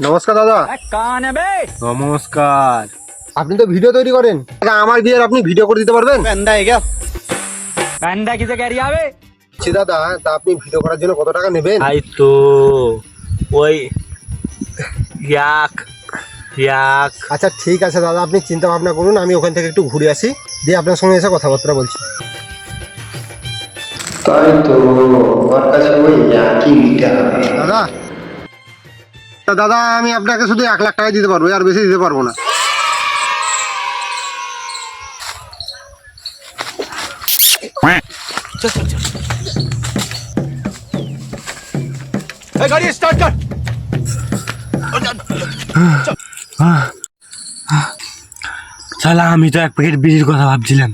নমস্কার দাদা। নমস্কার। আপনি তো ভিডিও তৈরি করেন, আমার বিয়ের আপনি ভিডিও করে দিতে পারবেন? জি দাদা, তা আপনি ভিডিও করার জন্য কত টাকা নেবেন? তাই তো ওই এক আচ্ছা ঠিক আছে দাদা, আপনি চিন্তা ভাবনা করুন, আমি ওখান থেকে একটু ঘুরে আসি, দিয়ে আপনার সঙ্গে এসে কথাবার্তা বলছি। তাই তো আমার কাছে ওই একই মিটার। দাদা দাদা, আমি আপনাকে শুধু 1 লাখ টাকা দিতে পারবো, আর বেশি দিতে পারবো না। গাড়ি স্টার্ট কর। শালা আমি তো 1 প্যাকেট বিড়ির কথা ভাবছিলাম।